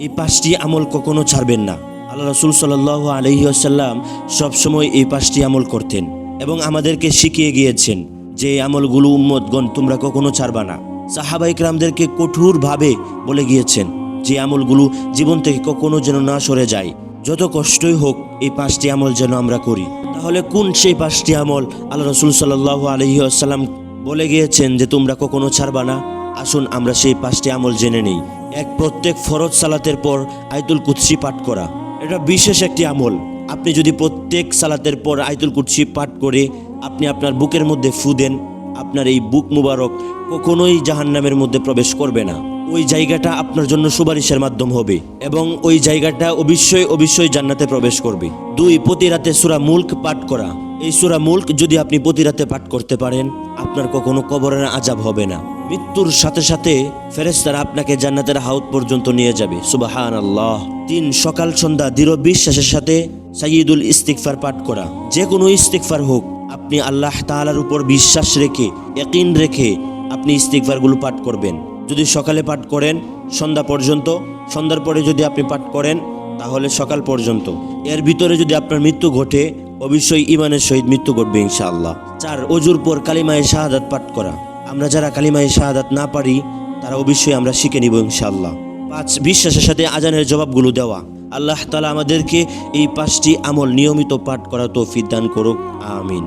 এই 5টি আমল কখনো ছাড়বেন না। আল্লাহ রাসূল সাল্লাল্লাহু আলাইহি ওয়াসাল্লাম সবসময় এই 5টি আমল করতেন এবং আমাদেরকে শিখিয়ে গিয়েছেন যে এই আমলগুলো উম্মতগণ তোমরা কখনো ছাড়বা না। সাহাবা ইকরামদেরকে কঠোরভাবে বলে গিয়েছেন যে আমলগুলো জীবন থেকে কখনো যেন না সরে যায়, যত কষ্টই হোক এই 5টি আমল যেন আমরা করি। তাহলে কোন সেই 5টি আমল আল্লাহ রাসূল সাল্লাল্লাহু আলাইহি ওয়াসাল্লাম বলে গিয়েছেন যে তোমরা কখনো ছাড়বা না? আসুন আমরা সেই 5টি আমল জেনে নেই। এক, প্রত্যেক ফরজ সালাতের পর আয়াতুল কুরসি পাঠ করা। এটা বিশেষ একটি আমল। আপনি যদি প্রত্যেক সালাতের পর আয়াতুল কুরসি পাঠ করে আপনি আপনার বুকের মধ্যে ফু দেন, আপনার এই বুক মুবারক কখনোই জাহান্নামের মধ্যে প্রবেশ করবে না। ওই জায়গাটা আপনার জন্য সুপারিশের মাধ্যম হবে এবং ওই জায়গাটা অবশ্যই জান্নাতে প্রবেশ করবে। 2, প্রতি রাতে সূরা মুলক পাঠ করা। এই সূরা মুলক যদি আপনি প্রতি রাতে পাঠ করতে পারেন, আপনার কখনো কবরের আযাব হবে না। মৃত্যুর সাথে সাথে ফেরেশতারা আপনাকে জান্নাতের হাউদ পর্যন্ত নিয়ে যাবে। সুবহানাল্লাহ। 3, সকাল সন্ধ্যা দৃঢ় বিশ্বাসের সাথে সাইয়্যিদুল ইস্তিগফার পাঠ করা। যে কোনো ইস্তিগফার হোক, আপনি আল্লাহ তাআলার উপর বিশ্বাস রেখে, ইয়াকিন রেখে আপনি ইস্তিগফারগুলো পাঠ করবেন। যদি সকালে পাঠ করেন সন্ধ্যা পর্যন্ত, সন্ধ্যার পরে যদি আপনি পাঠ করেন তাহলে সকাল পর্যন্ত। এর ভিতরে যদি আপনার মৃত্যু ঘটে, অবশ্যই ঈমানের সহিত মৃত্যু ঘটবে ইনশাআল্লাহ। 4, ওযুর পর কালিমায়ে শাহাদাত পাঠ করা। আমরা যারা কালিমায়ে শাহাদাত না পারি তারা অবশ্যই আমরা শিখে নিব ইনশাআল্লাহ। 5, বিশ্বাসের সাথে আজানের জবাবগুলো দেওয়া। আল্লাহ তাআলা আমাদেরকে এই 5টি আমল নিয়মিত পাঠ করা তৌফিক দান করুক। আমিন।